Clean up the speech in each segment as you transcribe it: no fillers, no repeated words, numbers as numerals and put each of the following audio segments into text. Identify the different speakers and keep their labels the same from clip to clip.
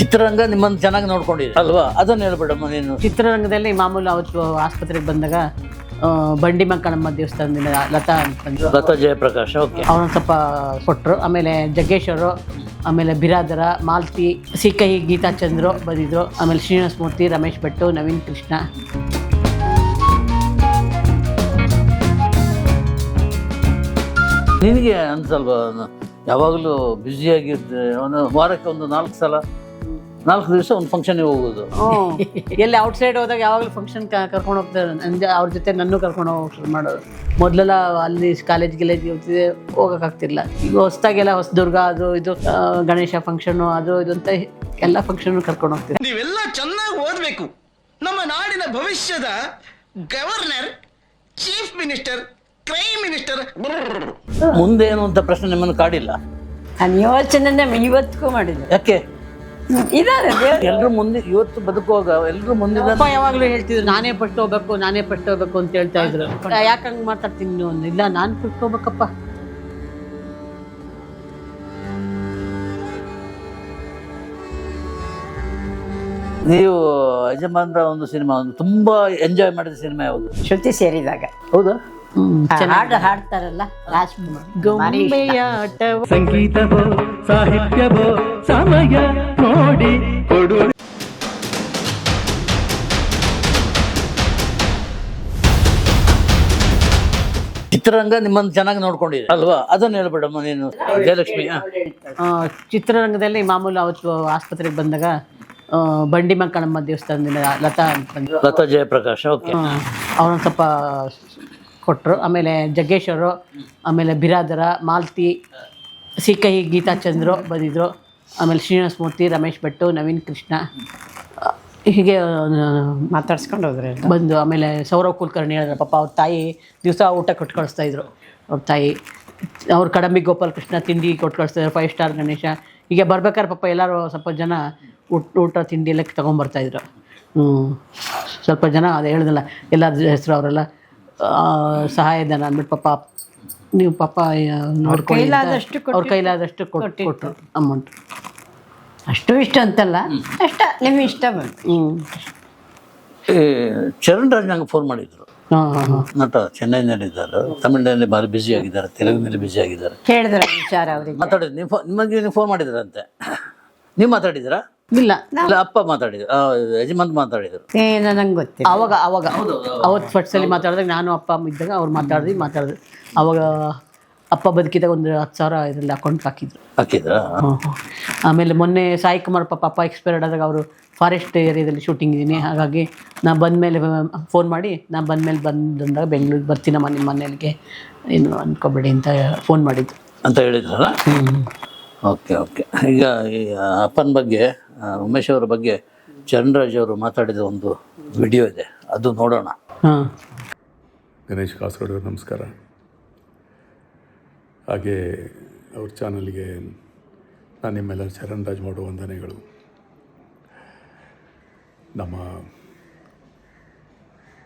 Speaker 1: ಚಿತ್ರರಂಗ ನಿಮ್ಮನ್ನು ಚೆನ್ನಾಗಿ ನೋಡ್ಕೊಂಡಿದೆ ಅಲ್ವಾ, ಅದನ್ನು ಹೇಳ್ಬಿಡಮ್ಮ ನೀನು.
Speaker 2: ಚಿತ್ರರಂಗದಲ್ಲಿ ಮಾಮೂಲು ಅವತ್ತು ಆಸ್ಪತ್ರೆಗೆ ಬಂದಾಗ ಬಂಡಿ ಮಕ್ಕಳಮ್ಮ ದೇವಸ್ಥಾನದಿಂದ ಲತಾ ಅಂತಂದ್ರು,
Speaker 1: ಲತಾ ಜಯಪ್ರಕಾಶ್, ಓಕೆ,
Speaker 2: ಅವ್ರನ್ನ ಸ್ವಲ್ಪ ಕೊಟ್ಟರು. ಆಮೇಲೆ ಜಗ್ಗೇಶ್ವರು, ಆಮೇಲೆ ಬಿರಾದರ, ಮಾಲ್ತಿ, ಸಿಕೈ, ಗೀತಾ ಚಂದ್ರು ಬಂದಿದ್ರು. ಆಮೇಲೆ ಶ್ರೀನಿವಾಸ ಮೂರ್ತಿ, ರಮೇಶ್ ಭಟ್ಟು, ನವೀನ್ ಕೃಷ್ಣ.
Speaker 1: ನಿನಗೆ ಅನ್ಸಲ್ವಾ ಯಾವಾಗಲೂ ಬ್ಯುಸಿಯಾಗಿದ್ದೆ, ಒಂದು ವಾರಕ್ಕೆ ಒಂದು 4 ದಿವಸ ಒಂದು ಫಂಕ್ಷನ್ಗೆ ಹೋಗೋದು?
Speaker 2: ಎಲ್ಲಿ ಔಟ್ಸೈಡ್ ಹೋದಾಗ ಯಾವಾಗಲೂ ಫಂಕ್ಷನ್ ಕರ್ಕೊಂಡು ಹೋಗ್ತಾರೆ. ನನಗೆ ಅವ್ರ ಜೊತೆ ನನ್ನೂ ಕರ್ಕೊಂಡು ಹೋಗಿ ಶುರು ಮಾಡೋದು. ಮೊದಲೆಲ್ಲ ಅಲ್ಲಿ ಕಾಲೇಜ್ ಹೋಗ್ತಿದ್ದೆ, ಹೋಗೋಕ್ಕಾಗ್ತಿಲ್ಲ. ಈಗ ಹೊಸ್ದಾಗೆಲ್ಲ ಹೊಸದುರ್ಗ, ಅದು ಇದು ಗಣೇಶ ಫಂಕ್ಷನು, ಅದು ಇದು ಅಂತ ಎಲ್ಲ ಫಂಕ್ಷನ್ ಕರ್ಕೊಂಡು ಹೋಗ್ತೀವಿ.
Speaker 3: ನೀವೆಲ್ಲ ಚೆನ್ನಾಗಿ ಓದಬೇಕು. ನಮ್ಮ ನಾಡಿನ ಭವಿಷ್ಯದ governor, chief minister, prime minister.
Speaker 1: ಮುಂದೇನು ಅಂತ ಪ್ರಶ್ನೆ ನಿಮ್ಮನ್ನು ಕಾಡಿಲ್ಲ?
Speaker 4: ನಾನು ಯೋಚನೆ ಇವತ್ತಿಗೂ ಮಾಡಿದ್ದೆ.
Speaker 1: ಯಾಕೆ?
Speaker 4: ಇದಾರೆ
Speaker 1: ಎಲ್ಲರೂ ಮುಂದೆ ಇವತ್ತು ಬದುಕುವಾಗ ಎಲ್ಲರೂ ಮುಂದೆ
Speaker 2: ಅಪ್ಪ ಯಾವಾಗಲೂ ಹೇಳ್ತಿದ್ರು, ನಾನೇ ಪಟ್ಟು ಹೋಗ್ಬೇಕು ಅಂತ ಹೇಳ್ತಾ ಇದ್ರು. ಯಾಕೆ ಹಂಗೆ ಮಾತಾಡ್ತೀನಿ ನೀವು? ಇಲ್ಲ, ನಾನು ಪಟ್ಟು ಹೋಗ್ಬೇಕಪ್ಪ.
Speaker 1: ನೀವು ಯಜಮಾನ್ರ ಒಂದು ಸಿನಿಮಾ, ಒಂದು ತುಂಬಾ ಎಂಜಾಯ್ ಮಾಡಿದ ಸಿನಿಮಾ ಯಾವುದು?
Speaker 4: ಶ್ರುತಿ ಸೇರಿದಾಗ.
Speaker 1: ಹೌದಾ?
Speaker 4: ಹಾಡು ಹಾಡ್ತಾರಲ್ಲ ರಾಜ್ಕುಮಾರ್,
Speaker 2: ಗೊಂಬೆಯಾಟವು
Speaker 5: ಸಂಗೀತವೋ ಸಾಹಿತ್ಯವೋ ಸಮಯ ನೋಡಿ ಕೊಡು.
Speaker 1: ಚಿತ್ರರಂಗ ನಿಮ್ಮನ್ನು ಚೆನ್ನಾಗಿ ನೋಡ್ಕೊಂಡಿದೆ ಅಲ್ವಾ, ಅದನ್ನು ಹೇಳ್ಬಿಡಮ್ಮ ನೀನು. ಜಯಲಕ್ಷ್ಮಿ.
Speaker 2: ಚಿತ್ರರಂಗದಲ್ಲಿ ಮಾಮೂಲು ಅವತ್ತು ಆಸ್ಪತ್ರೆಗೆ ಬಂದಾಗ ಬಂಡಿ ಮಕ್ಕಳಮ್ಮ ದೇವಸ್ಥಾನದಿಂದ ಲತಾ ಅಂತಂದ್ರು,
Speaker 1: ಲತಾ ಜಯಪ್ರಕಾಶ್, ಓಕೆ,
Speaker 2: ಅವ್ರನ್ನ ಸ್ವಲ್ಪ ಕೊಟ್ಟರು. ಆಮೇಲೆ ಜಗ್ಗೇಶ್ವರು, ಆಮೇಲೆ ಬಿರಾದರ, ಮಾಲ್ತಿ, ಸಿಕೈ, ಗೀತಾ ಚಂದ್ರು ಬಂದಿದ್ರು. ಆಮೇಲೆ ಶ್ರೀನಿವಾಸ ಮೂರ್ತಿ, ರಮೇಶ್ ಭಟ್ಟು, ನವೀನ್ ಕೃಷ್ಣ, ಹೀಗೆ
Speaker 4: ಮಾತಾಡ್ಸ್ಕೊಂಡು ಹೋದ್ರೆ
Speaker 2: ಬಂದು. ಆಮೇಲೆ ಸೌರವ್ ಕುಲಕರ್ಣಿ ಹೇಳಿದ್ರು, ಪಾಪ ಅವ್ರ ತಾಯಿ ದಿವಸ ಊಟ ಕೊಟ್ಟು ಕಳಿಸ್ತಾಯಿದ್ರು. ಅವ್ರ ತಾಯಿ, ಅವ್ರ ಕಡಂಬಿ ಗೋಪಾಲ್ ಕೃಷ್ಣ ತಿಂಡಿ ಕೊಟ್ಟು ಕಳಿಸ್ತಾಯಿದ್ರು. 5 ಸ್ಟಾರ್ ಗಣೇಶ, ಹೀಗೆ ಬರ್ಬೇಕಾದ್ರೆ ಪಾಪ ಎಲ್ಲರೂ ಸ್ವಲ್ಪ ಜನ ಊಟ ತಿಂಡಿ ಎಲ್ಲ ತೊಗೊಂಬರ್ತಾಯಿದ್ರು. ಸ್ವಲ್ಪ ಜನ ಅದು ಹೇಳಿದಲ್ಲ ಎಲ್ಲರ ಹೆಸರು, ಅವರೆಲ್ಲ ಸಹಾಯಧನ ಅಂದ್ಬಿಟ್ಟು ಪಾಪ ನೀವು ಪಾಪ ನೋಡ್ಕೊಳ್ಳಿ, ಅವ್ರ ಕೈಲಾದಷ್ಟು ಕೊಟ್ಟರು ಅಮೌಂಟ್.
Speaker 4: ಅಷ್ಟು ಇಷ್ಟ ಅಂತಲ್ಲ, ಅಷ್ಟ ನಿಮ್ಗೆ ಇಷ್ಟ ಬಂತು.
Speaker 1: ಚರಣ್ ರಾಜ್ ನಂಗೆ ಫೋನ್ ಮಾಡಿದ್ರು. ನಟ ಚೆನ್ನೈನಲ್ಲಿದ್ದಾರೆ, ತಮಿಳಿನಲ್ಲಿ ಭಾರಿ ಬ್ಯುಸಿ ಆಗಿದ್ದಾರೆ, ತೆಲುಗಿನಲ್ಲಿ ಬ್ಯುಸಿ ಆಗಿದ್ದಾರೆ.
Speaker 4: ಕೇಳಿದ್ರ ವಿಚಾರ ಅವ್ರಿಗೆ
Speaker 1: ಮಾತಾಡಿದ್ರು. ನೀವು ಫೋನ್ ಮಾಡಿದ್ರಂತೆ, ನೀವು ಮಾತಾಡಿದ್ದೀರಾ?
Speaker 2: ಇಲ್ಲ,
Speaker 1: ಇಲ್ಲ, ಅಪ್ಪ ಮಾತಾಡಿದ್ರು, ಯಜಮಾನ್ ಮಾತಾಡಿದ್ರು.
Speaker 4: ಏನೋ ನಂಗೆ ಗೊತ್ತಿಲ್ಲ.
Speaker 2: ಅವಾಗ ಅವತ್ತು ಫಸ್ಟಲ್ಲಿ ಮಾತಾಡಿದಾಗ ನಾನು ಅಪ್ಪ ಅಮ್ಮ ಇದ್ದಾಗ ಅವ್ರು ಮಾತಾಡಿದ್ರು. ಅವಾಗ ಅಪ್ಪ ಬದುಕಿದಾಗ ಒಂದು 10,000 ಇದರಲ್ಲಿ ಅಕೌಂಟ್
Speaker 1: ಹಾಕಿದ್ರ?
Speaker 2: ಆಮೇಲೆ ಮೊನ್ನೆ ಸಾಯಿ ಕುಮಾರ್ ಪಾಪ ಎಕ್ಸ್ಪೈರ್ಡ್ ಆದಾಗ ಅವರು ಫಾರೆಸ್ಟ್ ಏರಿಯಾದಲ್ಲಿ ಶೂಟಿಂಗ್ ಇದ್ದೀನಿ. ಹಾಗಾಗಿ ನಾನು ಬಂದಮೇಲೆ ಫೋನ್ ಮಾಡಿ, ನಾನು ಬಂದಾಗ ಬೆಂಗಳೂರಿಗೆ ಬರ್ತೀನಮ್ಮ ನಿಮ್ಮ ಮನೆಯಲ್ಲಿಗೆ, ಏನು ಅಂದ್ಕೊಬೇಡಿ ಅಂತ ಫೋನ್ ಮಾಡಿದ್ದು
Speaker 1: ಅಂತ ಹೇಳಿದ್ರಲ್ಲ. ಓಕೆ. ಈಗ ಈ ಅಪ್ಪನ ಬಗ್ಗೆ, ಉಮೇಶ್ ಅವರ ಬಗ್ಗೆ ಚರಣ್ರಾಜ್ ಅವರು ಮಾತಾಡಿದ ಒಂದು ವಿಡಿಯೋ ಇದೆ, ಅದು ನೋಡೋಣ.
Speaker 6: ಗಣೇಶ್ ಕಾಸರಗೋಡು ಅವರು ನಮಸ್ಕಾರ. ಹಾಗೆ ಅವ್ರ ಚಾನಲ್ಗೆ ನಾನು ನಿಮ್ಮೆಲ್ಲರ ಚರಣ್ರಾಜ್ ಮಾಡುವ ವಂದನೆಗಳು. ನಮ್ಮ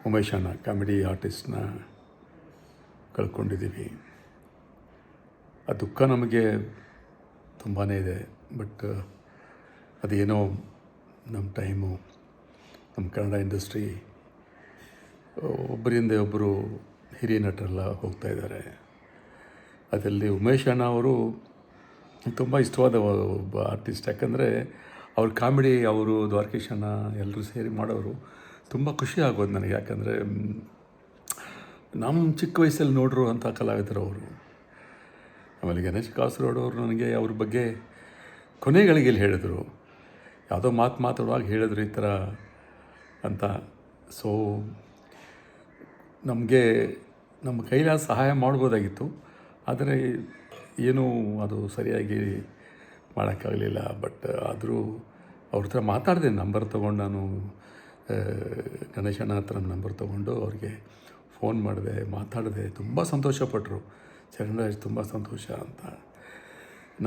Speaker 6: ಉಮೇಶನ ಕಾಮಿಡಿ ಆರ್ಟಿಸ್ಟ್ನ ಕಳ್ಕೊಂಡಿದ್ದೀವಿ. ಆ ದುಃಖ ನಮಗೆ ತುಂಬಾ ಇದೆ. ಬಟ್ ಅದೇನೋ ನಮ್ಮ ಟೈಮು, ನಮ್ಮ ಕನ್ನಡ ಇಂಡಸ್ಟ್ರಿ ಒಬ್ಬರಿಂದ ಒಬ್ಬರು ಹಿರಿಯ ನಟರೆಲ್ಲ ಹೋಗ್ತಾಯಿದ್ದಾರೆ. ಅದರಲ್ಲಿ ಉಮೇಶ್ ಅಣ್ಣ ಅವರು ತುಂಬ ಇಷ್ಟವಾದ ಒಬ್ಬ ಆರ್ಟಿಸ್ಟ್. ಯಾಕಂದರೆ ಅವ್ರ ಕಾಮಿಡಿ, ಅವರು ದ್ವಾರಕೀಶ್ ಅಣ್ಣ ಎಲ್ಲರೂ ಸೇರಿ ಮಾಡೋರು ತುಂಬ ಖುಷಿ ಆಗೋದು ನನಗೆ. ಯಾಕಂದರೆ ನಮ್ಮ ಚಿಕ್ಕ ವಯಸ್ಸಲ್ಲಿ ನೋಡಿರೋ ಅಂಥ ಕಲಾವಿದರು ಅವರು. ಆಮೇಲೆ ಗಣೇಶ್ ಕಾಸರಗೋಡು ಅವರು ನನಗೆ ಅವ್ರ ಬಗ್ಗೆ ಕೊನೆಗಳಿಗೆಲ್ಲಿ ಹೇಳಿದ್ರು, ಯಾವುದೋ ಮಾತಾಡುವಾಗ ಹೇಳಿದ್ರು ಈ ಥರ ಅಂತ. ಸೊ ನಮಗೆ ನಮ್ಮ ಕೈಲಾದ ಸಹಾಯ ಮಾಡ್ಬೋದಾಗಿತ್ತು, ಆದರೆ ಏನೂ ಅದು ಸರಿಯಾಗಿ ಮಾಡೋಕ್ಕಾಗಲಿಲ್ಲ. ಬಟ್ ಆದರೂ ಅವ್ರ ಹತ್ರ ಮಾತಾಡಿದೆ, ನಂಬರ್ ತೊಗೊಂಡು ನಾನು ಗಣೇಶನ ಹತ್ರ ನಂಬರ್ ತೊಗೊಂಡು ಅವ್ರಿಗೆ ಫೋನ್ ಮಾಡಿದೆ, ಮಾತಾಡಿದೆ. ತುಂಬ ಸಂತೋಷಪಟ್ಟರು. ಚರಣ್ರಾಜ್ ತುಂಬ ಸಂತೋಷ ಅಂತ.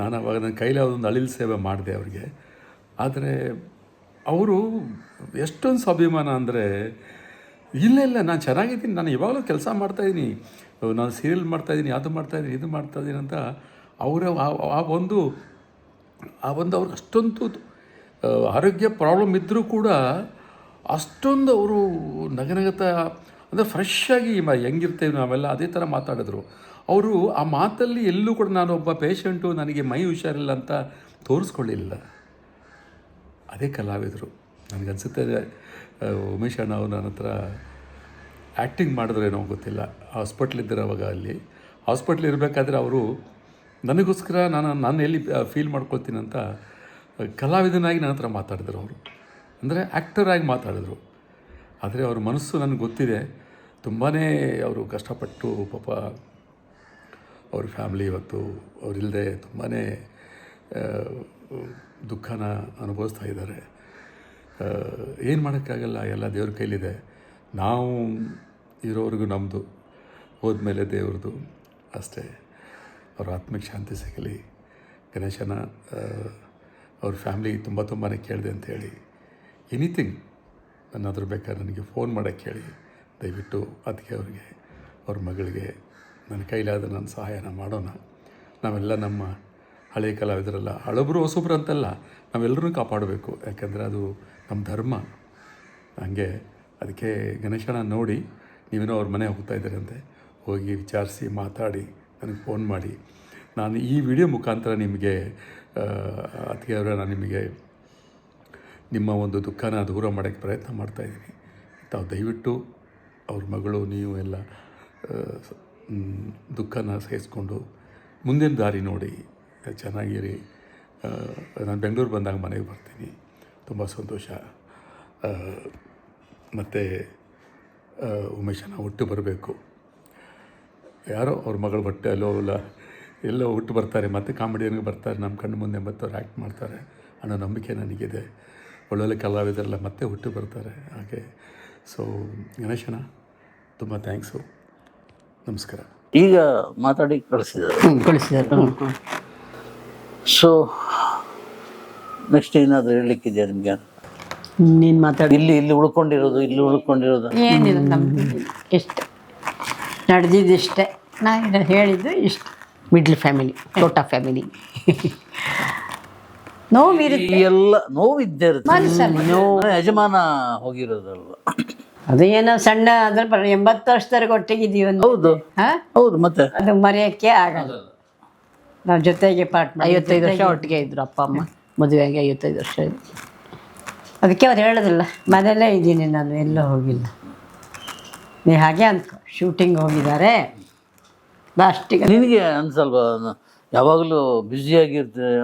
Speaker 6: ನಾನು ಅವಾಗ ನನ್ನ ಕೈಲಿ ಅದೊಂದು ಅಳಿಲು ಸೇವೆ ಮಾಡಿದೆ ಅವ್ರಿಗೆ. ಆದರೆ ಅವರು ಎಷ್ಟೊಂದು ಸ್ವಾಭಿಮಾನ ಅಂದರೆ, ಇಲ್ಲ ನಾನು ಚೆನ್ನಾಗಿದ್ದೀನಿ, ನಾನು ಇವಾಗಲೂ ಕೆಲಸ ಮಾಡ್ತಾಯಿದ್ದೀನಿ, ನಾನು ಸೀರಿಯಲ್ ಮಾಡ್ತಾಯಿದ್ದೀನಿ, ಅದು ಮಾಡ್ತಾಯಿದ್ದೀನಿ, ಇದು ಮಾಡ್ತಾಯಿದ್ದೀನಿ ಅಂತ ಅವರ ಆ ಒಂದು ಅವ್ರಿಗೆ ಅಷ್ಟೊಂದು ಆರೋಗ್ಯ ಪ್ರಾಬ್ಲಮ್ ಇದ್ದರೂ ಕೂಡ ಅಷ್ಟೊಂದು ಅವರು ನಗನಗತ ಅಂದರೆ ಫ್ರೆಶ್ ಆಗಿ ಹೆಂಗಿರ್ತೇವೆ ನಾವೆಲ್ಲ ಅದೇ ಥರ ಮಾತಾಡಿದ್ರು. ಅವರು ಆ ಮಾತಲ್ಲಿ ಎಲ್ಲೂ ಕೂಡ ನಾನು ಒಬ್ಬ ಪೇಷಂಟು ನನಗೆ ಮೈ ಹುಷಾರಿಲ್ಲ ಅಂತ ತೋರಿಸ್ಕೊಳ್ಳಿಲ್ಲ. ಅದೇ ಕಲಾವಿದರು. ನನಗನ್ಸುತ್ತೆ ಉಮೇಶ್ ಅಣ್ಣ ಅವರು ನನ್ನ ಹತ್ರ ಆ್ಯಕ್ಟಿಂಗ್ ಮಾಡಿದ್ರೇನೋ ಗೊತ್ತಿಲ್ಲ. ಹಾಸ್ಪಿಟ್ಲಿದ್ದರು ಅವಾಗ. ಅಲ್ಲಿ ಹಾಸ್ಪಿಟ್ಲ್ ಇರಬೇಕಾದ್ರೆ ಅವರು ನನಗೋಸ್ಕರ ನಾನು ಎಲ್ಲಿ ಫೀಲ್ ಮಾಡ್ಕೊಳ್ತೀನಿ ಅಂತ ಕಲಾವಿದನಾಗಿ ನನ್ನ ಹತ್ರ ಮಾತಾಡಿದ್ರು. ಅವರು ಅಂದರೆ ಆ್ಯಕ್ಟರಾಗಿ ಮಾತಾಡಿದ್ರು. ಆದರೆ ಅವ್ರ ಮನಸ್ಸು ನನಗೆ ಗೊತ್ತಿದೆ. ತುಂಬಾ ಅವರು ಕಷ್ಟಪಟ್ಟು ಪಾಪ ಅವ್ರ ಫ್ಯಾಮ್ಲಿ ಇವತ್ತು ಅವರಿಲ್ಲದೆ ತುಂಬಾ ದುಃಖನ ಅನುಭವಿಸ್ತಾ ಇದ್ದಾರೆ. ಏನು ಮಾಡೋಕ್ಕಾಗಲ್ಲ, ಎಲ್ಲ ದೇವ್ರ ಕೈಲಿದೆ. ನಾವು ಇರೋವರೆಗೂ ನಮ್ಮದು, ಹೋದ್ಮೇಲೆ ದೇವ್ರದ್ದು ಅಷ್ಟೇ. ಅವ್ರ ಆತ್ಮಕ್ಕೆ ಶಾಂತಿ ಸಿಗಲಿ. ಗಣೇಶನ ಅವ್ರ ಫ್ಯಾಮ್ಲಿ ತುಂಬಾ ಕೇಳಿದೆ ಅಂಥೇಳಿ ಎನಿಥಿಂಗ್ ಏನಾದರೂ ಬೇಕಾದ್ರೆ ನನಗೆ ಫೋನ್ ಮಾಡೋಕ್ಕೆ ಹೇಳಿ. ದಯವಿಟ್ಟು ಅದಕ್ಕೆ ಅವ್ರಿಗೆ, ಅವ್ರ ಮಗಳಿಗೆ ನನ್ನ ಕೈಲಾದ ನನ್ನ ಸಹಾಯನ ಮಾಡೋಣ. ನಾವೆಲ್ಲ ನಮ್ಮ ಹಳೆಯ ಕಲಾವಿದರೆಲ್ಲ ಹಳಬ್ರು ಹೊಸಬ್ರು ಅಂತಲ್ಲ, ನಾವೆಲ್ಲರೂ ಕಾಪಾಡಬೇಕು. ಯಾಕೆಂದರೆ ಅದು ನಮ್ಮ ಧರ್ಮ. ಹಂಗೆ ಅದಕ್ಕೆ ಗಣೇಶನ ನೋಡಿ ನೀವೇನೋ ಅವ್ರ ಮನೆ ಹೋಗ್ತಾಯಿದ್ದಾರೆ ಅಂತೆ, ಹೋಗಿ ವಿಚಾರಿಸಿ ಮಾತಾಡಿ ನನಗೆ ಫೋನ್ ಮಾಡಿ. ನಾನು ಈ ವಿಡಿಯೋ ಮುಖಾಂತರ ನಿಮಗೆ ಅದಕ್ಕೆ ಅವರ ನಾನು ನಿಮಗೆ ನಿಮ್ಮ ಒಂದು ದುಃಖನ ದೂರ ಮಾಡೋಕ್ಕೆ ಪ್ರಯತ್ನ ಮಾಡ್ತಾಯಿದ್ದೀನಿ. ತಾವು ದಯವಿಟ್ಟು ಅವ್ರ ಮಗಳು ನೀವು ಎಲ್ಲ ದುಃಖನ ಸಹಿಸ್ಕೊಂಡು ಮುಂದಿನ ದಾರಿ ನೋಡಿ ಚೆನ್ನಾಗಿರಿ. ನಾನು ಬೆಂಗಳೂರು ಬಂದಾಗ ಮನೆಗೆ ಬರ್ತೀನಿ. ತುಂಬ ಸಂತೋಷ. ಮತ್ತು ಉಮೇಶನ ಹುಟ್ಟು ಬರಬೇಕು. ಯಾರೋ ಅವ್ರ ಮಗಳು ಬಟ್ಟೆ ಎಲ್ಲೋ ಹುಟ್ಟು ಬರ್ತಾರೆ, ಮತ್ತು ಕಾಮಿಡಿಯನ್ಗೆ ಬರ್ತಾರೆ, ನಮ್ಮ ಕಣ್ಣು ಮುಂದೆ ಮತ್ತೆ ಅವ್ರು ಆ್ಯಕ್ಟ್ ಮಾಡ್ತಾರೆ ಅನ್ನೋ ನಂಬಿಕೆ ನನಗಿದೆ. ಒಳ್ಳೊಳ್ಳೆ ಕಲಾವಿದರೆಲ್ಲ ಮತ್ತೆ ಹುಟ್ಟು ಬರ್ತಾರೆ ಹಾಗೆ. ಸೊ ಗಣೇಶನ ತುಂಬ ಥ್ಯಾಂಕ್ಸು. ನಮಸ್ಕಾರ.
Speaker 1: ಈಗ ಮಾತಾಡಿ ಕಳಿಸಿದ್ದಾರೆ.
Speaker 2: ಕಳಿಸಿದ್ದಾರೆ.
Speaker 1: ಸೊ ನೆಕ್ಸ್ಟ್ ಏನಾದರೂ ಹೇಳಲಿಕ್ಕಿದೆಯಾ ನಿಮಗೆ?
Speaker 2: ನೀನು ಮಾತಾಡಿ.
Speaker 1: ಇಲ್ಲಿ ಉಳ್ಕೊಂಡಿರೋದು
Speaker 4: ಏನಿಲ್ಲ, ನಮ್ದು ಇಷ್ಟ ನಡೆದಿದ್ದಿಷ್ಟೇ. ನಾನು ಹೇಳಿದ್ದು ಇಷ್ಟ.
Speaker 2: ಮಿಡ್ಲ್ ಫ್ಯಾಮಿಲಿ, ದೊಡ್ಡ ಫ್ಯಾಮಿಲಿ.
Speaker 4: ನೋವಿರುತ್ತೆ,
Speaker 1: ಎಲ್ಲ ನೋವಿದ್ದೇ ಇರುತ್ತೆ.
Speaker 4: ಮನಸ್ಸಲ್ಲಿ
Speaker 1: ಯಜಮಾನ ಹೋಗಿರೋದಲ್ವ
Speaker 4: ಅದು ಏನೋ ಸಣ್ಣ ಅದ್ರ 80 ವರ್ಷದವರೆಗೆ ಒಟ್ಟಿಗಿದ್ದೀವಿ.
Speaker 1: ಹೌದು ಹೌದು. ಮತ್ತೆ
Speaker 4: ಅದು ಮರೆಯೋಕ್ಕೆ ಆಗಲ್ಲ. ನಾವು ಜೊತೆಗೆ ಪಾಠ
Speaker 2: 55 ವರ್ಷ ಒಟ್ಟಿಗೆ ಇದ್ರು ಅಪ್ಪ ಅಮ್ಮ. ಮದುವೆಯಾಗಿ 55 ವರ್ಷ ಇದ್ರು.
Speaker 4: ಅದಕ್ಕೆ ಅವ್ರು ಹೇಳೋದಿಲ್ಲ, ಮನೆಯಲ್ಲೇ ಇದ್ದೀನಿ ನಾನು, ಎಲ್ಲೂ ಹೋಗಿಲ್ಲ. ನೀ ಹಾಗೆ ಅಂದ್ಕೊ, ಶೂಟಿಂಗ್ ಹೋಗಿದ್ದಾರೆ ಲಾಸ್ಟಿಗೆ.
Speaker 1: ನಿನಗೆ ಅನ್ಸಲ್ವಾ ಯಾವಾಗಲೂ ಬ್ಯುಸಿಯಾಗಿರ್ತೀವಿ?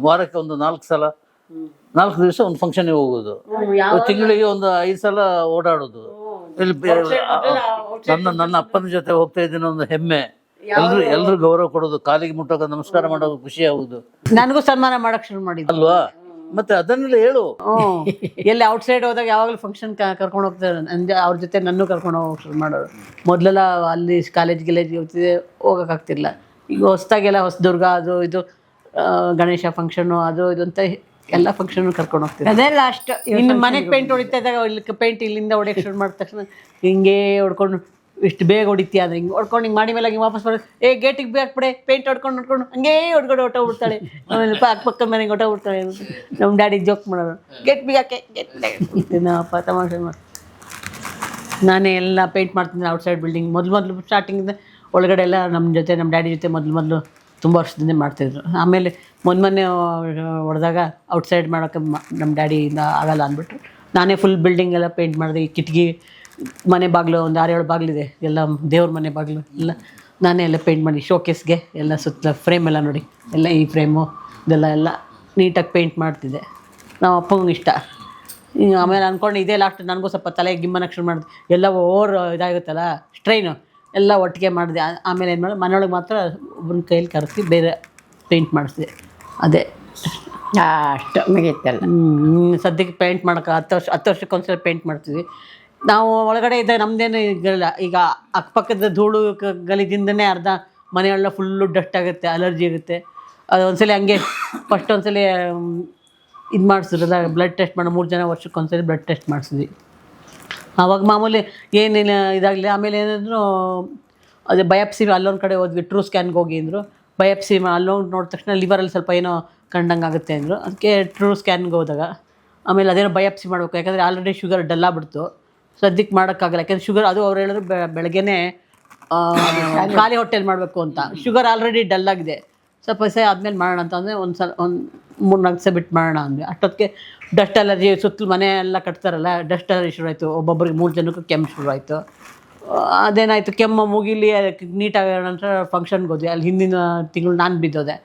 Speaker 1: ವಾರಕ್ಕೆ ಒಂದು 4 ದಿವಸ ಒಂದು ಫಂಕ್ಷನ್ಗೆ ಹೋಗೋದು, ತಿಂಗಳಿಗೆ ಒಂದು 5 ಸಲ ಓಡಾಡೋದು. ಇಲ್ಲಿ ನನ್ನ ಅಪ್ಪನ ಜೊತೆ ಹೋಗ್ತಾ ಇದ್ದೀನಿ ಒಂದು ಹೆಮ್ಮೆ. ಎಲ್ರು ಗೌರವ ಕೊಡೋದು, ಕಾಲಿಗೆ ಮುಟ್ಟೋದು, ನಮಸ್ಕಾರ ಮಾಡೋದು, ಖುಷಿ ಆಗೋದು.
Speaker 2: ನನಗೂ ಸನ್ಮಾನ ಮಾಡಕ್ ಶುರು ಮಾಡಿದ್ದು
Speaker 1: ಅಲ್ವಾ? ಮತ್ತೆ ಅದನ್ನೆಲ್ಲ ಹೇಳು.
Speaker 2: ಎಲ್ಲಿ ಔಟ್ಸೈಡ್ ಹೋದಾಗ ಯಾವಾಗಲೂ ಫಂಕ್ಷನ್ ಕರ್ಕೊಂಡು ಹೋಗ್ತಾರೆ. ಅವ್ರ ಜೊತೆ ನನ್ನೂ ಕರ್ಕೊಂಡು ಹೋಗಕ್ಕೆ ಶುರು ಮಾಡೋರು. ಮೊದಲೆಲ್ಲ ಅಲ್ಲಿ ಕಾಲೇಜ್ ಹೋಗ್ತಿದ್ದೆ, ಹೋಗೋಕ್ಕಾಗ್ತಿಲ್ಲ. ಈಗ ಹೊಸದಾಗೆಲ್ಲ ಹೊಸದುರ್ಗ ಅದು ಇದು ಗಣೇಶ ಫಂಕ್ಷನು ಅದು ಇದು ಅಂತ ಎಲ್ಲ ಫಂಕ್ಷನ್ ಕರ್ಕೊಂಡು ಹೋಗ್ತೀವಿ.
Speaker 4: ಅದೇ ಲಾಸ್ಟ್.
Speaker 2: ಇನ್ನು ಮನೆಗೆ ಪೇಂಟ್ ಹೊಡಿತಾ ಇದ್ದಾಗ ಇಲ್ಲಿ ಪೇಂಟ್ ಇಲ್ಲಿಂದ ಹೊಡಿಯೋಕ್ಕೆ ಶುರು ಮಾಡಿದ ತಕ್ಷಣ ಹಿಂಗೆ ಹೊಡ್ಕೊಂಡು ಇಷ್ಟು ಬೇಗ ಹೊಡಿತೀಯ ಅಂದ್ರೆ ಹಿಂಗೆ ಹೊಡ್ಕೊಂಡು ಹಿಂಗೆ ಮಾಡಿ ಮೇಲೆ ಹಿಂಗೆ ವಾಪಸ್ ಬರೋದು. ಗೇಟಿಗೆ ಬೇಕಬಿಡೆ ಪೇಂಟ್ ಹೊಡ್ಕೊಂಡು ಹಂಗೇ ಹೊಟ್ಟೋಗ್ಬಿಡ್ತಾಳೆ. ಆಮೇಲೆ ಅಕ್ಕಪಕ್ಕ ಮನೆಗೆ ಹೊಟ್ಟೋಗ್ಬಿಡ್ತಾಳೆ. ನಮ್ಮ ಡ್ಯಾಡಿ ಜೋಕ್ ಮಾಡೋರು, ಗೇಟ್ ಬಿಗಾಕೆ ಅಪ್ಪ ತಮಾಷೆ ಮಾಡಿ. ನಾನೇ ಎಲ್ಲ ಪೇಂಟ್ ಮಾಡ್ತಿದ್ದೆ ಔಟ್ಸೈಡ್ ಬಿಲ್ಡಿಂಗ್. ಮೊದಲು ಸ್ಟಾರ್ಟಿಂಗಿಂದ ಒಳಗಡೆ ಎಲ್ಲ ನಮ್ಮ ಜೊತೆ ನಮ್ಮ ಡ್ಯಾಡಿ ಜೊತೆ ಮೊದಲು ತುಂಬ ವರ್ಷದಿಂದ ಮಾಡ್ತಾಯಿದ್ರು. ಆಮೇಲೆ ಮೊನ್ನೆ ಹೊಡೆದಾಗ ಔಟ್ಸೈಡ್ ಮಾಡೋಕ್ಕೆ ನಮ್ಮ ಡ್ಯಾಡಿಯಿಂದ ಆಗಲ್ಲ ಅಂದ್ಬಿಟ್ಟು ನಾನೇ ಫುಲ್ ಬಿಲ್ಡಿಂಗ್ ಎಲ್ಲ ಪೇಂಟ್ ಮಾಡಿದೆ. ಈ ಕಿಟಕಿ ಮನೆ ಬಾಗಿಲು ಒಂದು 6-7 ಬಾಗಿಲಿದೆ, ಎಲ್ಲ ದೇವ್ರ ಮನೆ ಬಾಗಿಲು ಎಲ್ಲ ನಾನೇ ಎಲ್ಲ ಪೇಂಟ್ ಮಾಡಿ ಶೋಕೇಸ್ಗೆ ಎಲ್ಲ ಸುತ್ತ ಫ್ರೇಮ್ ಎಲ್ಲ ನೋಡಿ ಎಲ್ಲ ಈ ಫ್ರೇಮು ಇದೆಲ್ಲ ನೀಟಾಗಿ ಪೇಂಟ್ ಮಾಡ್ತಿದ್ದೆ. ನಮ್ಮ ಅಪ್ಪಂಗೆ ಇಷ್ಟ. ಆಮೇಲೆ ಅಂದ್ಕೊಂಡು ಇದೇ ಲಾಸ್ಟ್ ನನಗೂ ಸ್ವಲ್ಪ ತಲೆ ಗಿಮ್ಮನಕ್ಕೆ ಶುರು ಮಾಡಿದೆ. ಎಲ್ಲ ಓವರ್ ಇದಾಗುತ್ತಲ್ಲ ಸ್ಟ್ರೈನು ಎಲ್ಲ ಒಟ್ಟಿಗೆ ಮಾಡಿದೆ. ಆಮೇಲೆ ಏನು ಮಾಡಿ ಮನೆಯೊಳಗೆ ಮಾತ್ರ ಒಬ್ಬನ ಕೈಯಲ್ಲಿ ಕರೆಸಿ ಬೇರೆ ಪೇಂಟ್ ಮಾಡಿಸಿದೆ. ಅದೇ
Speaker 4: ಅಷ್ಟು ಮುಗೀತಲ್ಲ.
Speaker 2: ಸದ್ಯಕ್ಕೆ ಪೇಂಟ್ ಮಾಡೋಕೆ 10 ವರ್ಷಕ್ಕೊಂದ್ಸಲ ಪೇಂಟ್ ಮಾಡ್ತೀವಿ ನಾವು. ಒಳಗಡೆ ಇದ್ದಾಗ ನಮ್ಮದೇನು ಇರಲ್ಲ. ಈಗ ಅಕ್ಕಪಕ್ಕದ ಧೂಳು ಗಲೀಜಿಂದನೇ ಅರ್ಧ ಮನೆಯೆಲ್ಲ ಫುಲ್ಲು ಡಸ್ಟ್ ಆಗುತ್ತೆ, ಅಲರ್ಜಿ ಆಗುತ್ತೆ. ಅದು ಒಂದ್ಸಲ ಹಂಗೆ ಫಸ್ಟ್ ಒಂದ್ಸಲ ಇದು ಮಾಡಿಸಿದ್ರಲ್ಲ ಬ್ಲಡ್ ಟೆಸ್ಟ್ ಮಾಡೋ 3 ಜನ ವರ್ಷಕ್ಕೊಂದ್ಸಲ ಬ್ಲಡ್ ಟೆಸ್ಟ್ ಮಾಡಿಸಿದ್ವಿ. ಆವಾಗ ಮಾಮೂಲಿ ಏನಿಲ್ಲ ಇದಾಗಲಿ. ಆಮೇಲೆ ಏನಾದರೂ ಅದೇ ಬಯಾಪ್ಸಿ ಅಲ್ಲೊಂದು ಕಡೆ ಹೋದ್ವಿ, ಟ್ರೂ ಸ್ಕ್ಯಾನ್ಗೆ ಹೋಗಿ ಅಂದರು. ಬಯಾಪ್ಸಿ ಅಲ್ಲೋಗಿ ನೋಡಿದ ತಕ್ಷಣ ಲಿವರಲ್ಲಿ ಸ್ವಲ್ಪ ಏನೋ ಕಂಡಂಗೆ ಆಗುತ್ತೆ ಅಂದರು. ಅದಕ್ಕೆ ಟ್ರೂ ಸ್ಕ್ಯಾನ್ಗೆ ಹೋದಾಗ ಆಮೇಲೆ ಅದೇನೋ ಬಯಾಪ್ಸಿ ಮಾಡಬೇಕು, ಯಾಕಂದರೆ ಆಲ್ರೆಡಿ ಶುಗರ್ ಡಲ್ ಆಗ್ಬಿಡ್ತು, ಸದ್ಯಕ್ಕೆ ಮಾಡೋಕ್ಕಾಗಲ್ಲ. ಯಾಕಂದರೆ ಶುಗರ್ ಅದು ಅವ್ರು ಹೇಳಿದ್ರು ಬೆಳಗ್ಗೆನೇ ಖಾಲಿ ಹೊಟ್ಟೆಲಿ ಮಾಡಬೇಕು ಅಂತ. ಶುಗರ್ ಆಲ್ರೆಡಿ ಡಲ್ ಆಗಿದೆ, ಸ್ವಲ್ಪ ದಿವಸ ಆದಮೇಲೆ ಮಾಡೋಣ ಅಂತ ಅಂದರೆ ಒಂದು 3-4 ದಿವಸ ಬಿಟ್ಟು ಮಾಡೋಣ ಅಂದ್ವಿ. ಅಷ್ಟೊತ್ತಿಗೆ ಡಸ್ಟ್ ಅಲರ್ಜಿ, ಸುತ್ತಲೂ ಮನೆ ಎಲ್ಲ ಕಟ್ತಾರಲ್ಲ, ಡಸ್ಟ್ ಅಲರ್ಜಿ ಶುರು ಆಯಿತು. ಒಬ್ಬೊಬ್ಬರಿಗೆ 3 ಜನಕ್ಕೂ ಕೆಮ್ಮು ಶುರು ಆಯಿತು. ಅದೇನಾಯಿತು, ಕೆಮ್ಮು ಮುಗಿಲಿ ನೀಟಾಗಿ ನಂತರ ಫಂಕ್ಷನ್ಗೆ ಹೋದ್ವಿ. ಅಲ್ಲಿ ಹಿಂದಿನ ತಿಂಗಳು ನಾನು ಬಿದ್ದೋದೆ.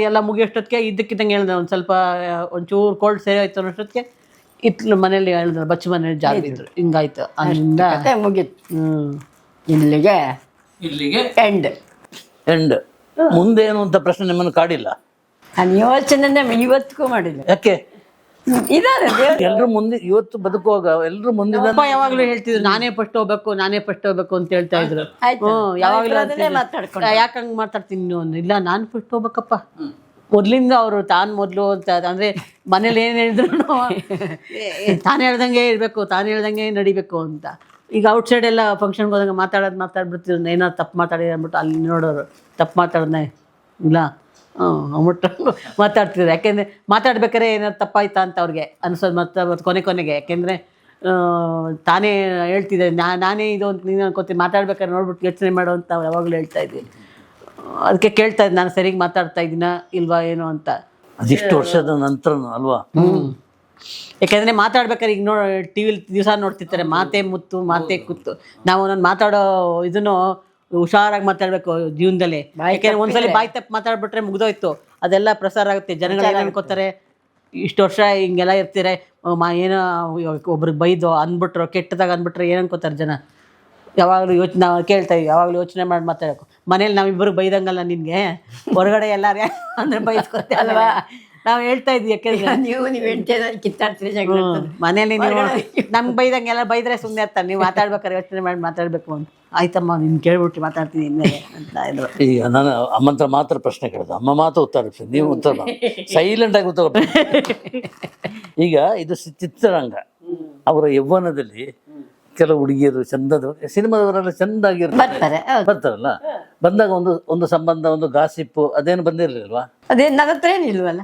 Speaker 2: ಎಲ್ಲ ಮುಗಿಯೋಷ್ಟೊತ್ತಿಗೆ ಇದ್ದಕ್ಕಿದ್ದಂಗೆ ಹೇಳಿದೆ, ಒಂದು ಸ್ವಲ್ಪ ಒಂಚೂರು ಕೋಲ್ಡ್ ಸೇರಿ ಆಯಿತು ಅನ್ನೋಷ್ಟೊತ್ತಿಗೆ ಇತ್ಲು ಮನೇಲಿ ಹೇಳಿದ್ರು, ಬಚ್ಚು ಮನೇಲಿ ಜಾರಿದ್ರು. ಹಿಂಗಾಯ್ತು. ಅಲ್ಲಿಂದ
Speaker 4: ಕತೆ ಮುಗೀತು. ಇಲ್ಲಿಗೆ
Speaker 1: ಎಂಡ್. ಮುಂದೆ ಏನು ಅಂತ ಪ್ರಶ್ನೆ ನಿಮ್ಮನ್ನು ಕಾಡಿಲ್ಲ?
Speaker 4: ನಾನು ಯೋಚನೆ ಇವತ್ತಿಗೂ ಮಾಡಿಲ್ಲ.
Speaker 1: ಯಾಕೆ?
Speaker 4: ಇದಾರೆ
Speaker 1: ಎಲ್ರು ಮುಂದೆ ಇವತ್ತು ಬದುಕುವಾಗ ಎಲ್ರು ಮುಂದೆ
Speaker 2: ಅಪ್ಪ ಯಾವಾಗಲೂ ಹೇಳ್ತಿದ್ರು, ನಾನೇ ಫಸ್ಟ್ ಹೋಗ್ಬೇಕು ಅಂತ ಹೇಳ್ತಾ ಇದ್ರು. ಯಾವಾಗಲೂ ಯಾಕೆ ಹಂಗೆ ಮಾತಾಡ್ತೀನಿ ನೀನು? ಇಲ್ಲ, ನಾನು ಫಸ್ಟ್ ಹೋಗ್ಬೇಕಪ್ಪ. ಮೊದಲಿಂದ ಅವರು ತಾನು ಮೊದಲು ಅಂತ, ಅಂದರೆ ಮನೇಲಿ ಏನು ಹೇಳಿದ್ರು ತಾನು ಹೇಳ್ದಂಗೆ ಇರಬೇಕು, ತಾನು ಹೇಳ್ದಂಗೆ ನಡಿಬೇಕು ಅಂತ. ಈಗ ಔಟ್ಸೈಡ್ ಎಲ್ಲ ಫಂಕ್ಷನ್ಗೆ ಹೋದಂಗೆ ಮಾತಾಡ್ಬಿಡ್ತಿದ್ರು, ಏನಾದ್ರು ತಪ್ಪು ಮಾತಾಡಿ ಅಂದ್ಬಿಟ್ಟು ಅಲ್ಲಿ ನೋಡೋರು, ತಪ್ಪು ಮಾತಾಡ್ದೆ ಇಲ್ಲ ಅಂದ್ಬಿಟ್ಟು ಮಾತಾಡ್ತಿದ್ರು. ಯಾಕೆಂದರೆ ಮಾತಾಡ್ಬೇಕಾದ್ರೆ ಏನಾದ್ರು ತಪ್ಪಾಯ್ತಾ ಅಂತ ಅವ್ರಿಗೆ ಅನ್ಸೋದು. ಮತ್ತು ಕೊನೆಗೆ ಯಾಕೆಂದರೆ ತಾನೇ ಹೇಳ್ತಿದ್ದೆ, ನಾನೇ ಇದು ಅಂತ ನೀನು ಅನ್ಕೋತೀನಿ, ಮಾತಾಡ್ಬೇಕಾದ್ರೆ ನೋಡ್ಬಿಟ್ಟು ಯೋಚನೆ ಮಾಡೋ ಅಂತ ಅವ್ರು ಯಾವಾಗಲೂ ಹೇಳ್ತಾ ಇದ್ವಿ. ಅದಕ್ಕೆ ಕೇಳ್ತಾ ಇದ್ದೆ, ನಾನು ಸರಿಗೆ ಮಾತಾಡ್ತಾ ಇದ್ದೀನ ಇಲ್ವಾ ಏನೋ ಅಂತ.
Speaker 1: ಅದಿಷ್ಟು ವರ್ಷದ ನಂತರ ಅಲ್ವಾ?
Speaker 2: ಯಾಕೆಂದರೆ ಮಾತಾಡ್ಬೇಕಾದ್ರೆ ಈಗ ಟಿ ವಿಲಿ ದಿವಸ ನೋಡ್ತಿರ್ತಾರೆ, ಮಾತೇ ಮುತ್ತು ಮಾತೇ ಕುತ್ತು. ನಾವು ನಾನು ಮಾತಾಡೋ ಇದನ್ನು ಹುಷಾರಾಗಿ ಮಾತಾಡಬೇಕು ಜೀವನದಲ್ಲಿ. ಯಾಕೆಂದರೆ ಒಂದ್ಸಲಿ ಬಾಯಿ ತಪ್ಪು ಮಾತಾಡ್ಬಿಟ್ರೆ ಮುಗ್ದೋಯ್ತು, ಅದೆಲ್ಲ ಪ್ರಸಾರ ಆಗುತ್ತೆ. ಜನಗಳು ಏನು ಅನ್ಕೋತಾರೆ, ಇಷ್ಟು ವರ್ಷ ಹಿಂಗೆಲ್ಲ ಇರ್ತೀರ, ಏನೋ ಒಬ್ರಿಗೆ ಬೈದು ಅಂದ್ಬಿಟ್ರು, ಕೆಟ್ಟದಾಗ ಅಂದ್ಬಿಟ್ರೆ ಏನು ಅನ್ಕೋತಾರೆ ಜನ. ಯಾವಾಗಲೂ ನಾವು ಕೇಳ್ತಾ ಇದ್ದೀವಿ, ಯಾವಾಗಲೂ ಯೋಚನೆ ಮಾಡಿ ಮಾತಾಡಬೇಕು. ಮನೇಲಿ ನಾವಿಬ್ಬರಿಗೆ ಬೈದಂಗಲ್ಲ ನಿನಗೆ, ಹೊರಗಡೆ ಎಲ್ಲಾರು ಅಂದರೆ ಬೈಸ್ಕೊತೆ ಅಲ್ವಾ, ನಾವು ಹೇಳ್ತಾ ಇದ್ವಿ. ಯಾಕೆಂದ್ರೆ
Speaker 4: ನೀವು ಹೆಂಡತಿ ಕಿತ್ತಾಡ್ತೀರಿ ಜಗಳ.
Speaker 2: ಮನೇಲಿ ನೀವು ನಮ್ಗೆ ಬೈದಂಗೆ ಎಲ್ಲ ಬೈದ್ರೆ ಸುಮ್ಮನೆ ಇರ್ತಾರೆ, ನೀವು ಮಾತಾಡ್ಬೇಕಾದ್ರೆ ಯೋಚನೆ ಮಾಡಿ ಮಾತಾಡಬೇಕು ಅಂತ. ಆಯ್ತಮ್ಮ ನಿನ್ನ ಕೇಳ್ಬಿಟ್ಟು ಮಾತಾಡ್ತೀನಿ ಇನ್ಮೇಲೆ ಅಂತ ಇದ್ರು.
Speaker 1: ಈಗ ನಾನು ಅಮ್ಮಂತ್ರ ಮಾತ್ರ ಪ್ರಶ್ನೆ ಕೇಳಿದೆ, ಅಮ್ಮ ಮಾತ್ರ ಉತ್ತರ, ನೀವು ಉತ್ತರ ಸೈಲೆಂಟಾಗಿ ಉತ್ತರ. ಈಗ ಇದು ಚಿತ್ರರಂಗ. ಅವರ ಯೌವನದಲ್ಲಿ ಕೆಲವು ಹುಡುಗಿಯರು ಚಂದದ ಸಿನಿಮಾದವರೆಲ್ಲ ಚೆಂದಾಗಿರ್ತಾರೆ, ಬರ್ತಾರಲ್ಲ, ಬಂದಾಗ ಒಂದು ಸಂಬಂಧ, ಒಂದು ಗಾಸಿಪ್ಪು ಅದೇನು ಬಂದಿರಲಿಲ್ವಾ?
Speaker 4: ಅದೇ ನನ್ನ ಹತ್ರ ಏನಿಲ್ವಲ್ಲ,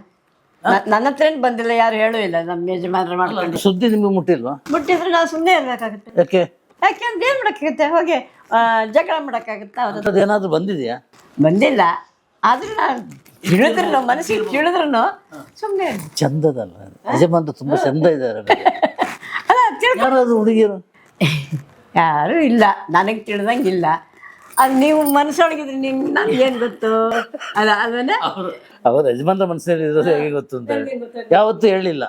Speaker 4: ನನ್ನ ಹತ್ರ ಏನು ಬಂದಿಲ್ಲ, ಯಾರು ಹೇಳೂ ಇಲ್ಲ. ನಮ್ಮ ಯಜಮಾನ್ರು ಮಾಡ್ಕೊಂಡು
Speaker 1: ಸುದ್ದಿ ನಿಮಗೆ ಮುಟ್ಟಿಲ್ವಾ?
Speaker 4: ಮುಟ್ಟಿದ್ರೆ ನಾವು ಸುಮ್ಮನೆ ಇರ್ಬೇಕಾಗುತ್ತೆ. ಯಾಕೆಂದ್ರೆ ಏನು ಮಾಡೋಕ್ಕಾಗುತ್ತೆ, ಹೋಗಿ ಜಗಳ ಮಾಡೋಕ್ಕಾಗುತ್ತೆ.
Speaker 1: ಅವ್ರದ್ದು ಏನಾದರೂ ಬಂದಿದೆಯಾ?
Speaker 4: ಬಂದಿಲ್ಲ, ಆದ್ರೂ ನಾನು ತಿಳಿದ್ರು, ಮನಸ್ಸಿಗೆ ತಿಳಿದ್ರು ಸುಮ್ಮನೆ.
Speaker 1: ಚಂದದಲ್ಲ, ಯಜಮಾನ್ರು ತುಂಬ ಚಂದ ಇದ್ದಾರೆ.
Speaker 4: ಅಲ್ಲ,
Speaker 1: ಯಾರಾದ್ರು ಹುಡುಗಿಯರು
Speaker 4: ಯಾರೂ ಇಲ್ಲ ನನಗೆ ತಿಳಿದಂಗಿಲ್ಲ. ಅದು ನೀವು ಮನಸ್ಸೊಳಗಿದ್ರೆ ನಿಮ್ಗೆ ನನಗೇನು ಗೊತ್ತು ಅಲ್ಲ. ಆಮೇಲೆ
Speaker 1: ಅವ್ರ ಯಜಮಾನ್ರ ಮನಸ್ಸಲ್ಲಿ ಇರೋದು ಹೇಗೆ ಗೊತ್ತು ಅಂತ ಹೇಳಿ ಯಾವತ್ತೂ ಹೇಳಿಲ್ಲ.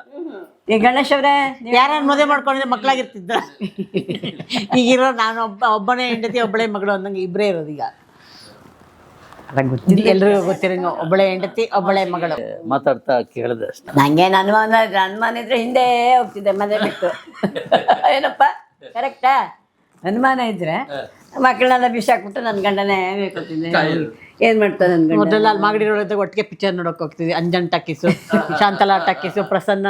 Speaker 4: ಈ ಗಣೇಶ್ ಅವರೇ,
Speaker 2: ಯಾರನ್ನ ಮದುವೆ ಮಾಡ್ಕೊಂಡಿದ್ರೆ ಮಕ್ಕಳಾಗಿರ್ತಿದ್ದ. ಈಗಿರೋ ನಾನು ಒಬ್ಬನೇ ಹೆಂಡತಿ ಒಬ್ಬಳೇ ಮಗಳು ಅಂದಂಗೆ ಇಬ್ಬರೇ ಇರೋದು. ಈಗ ಎಲ್ರಿಗೂ ಗೊತ್ತಿರಂಗ ಒಬ್ಬಳೇ ಹೆಂಡತಿ ಒಬ್ಬಳೇ ಮಗಳು.
Speaker 1: ಮಾತಾಡ್ತಾ ಕೇಳಿದೆ ಅಷ್ಟೇ.
Speaker 4: ನಂಗೇನು ಅನುಮಾನ ಇದ್ರೆ ಹಿಂದೆ ಹೋಗ್ತಿದ್ದೆ ಮನೆ ಬಿಟ್ಟು. ಏನಪ್ಪ ಕರೆಕ್ಟಾ? ಅನುಮಾನ ಇದ್ರೆ ಮಕ್ಕಳನ್ನೆಲ್ಲ ಬಿಸಾಕ್ಬಿಟ್ಟು ನನ್ನ ಗಂಡನೇ ಬೇಕೊತಿದ್ದೆ. ಏನು ಮಾಡ್ತಾರೆ ನನ್ನ ಗಂಡ?
Speaker 2: ಮೊದಲೆಲ್ಲ ಅಲ್ಲಿ ಮಾಗಡಿ ರೋಡ್ ಒಟ್ಟಿಗೆ ಪಿಕ್ಚರ್ ನೋಡೋಕೆ ಹೋಗ್ತಿದ್ವಿ. ಅಂಜನ್ ಟಾಕೀಸು, ಶಾಂತಲಾ ಟಾಕೀಸು, ಪ್ರಸನ್ನ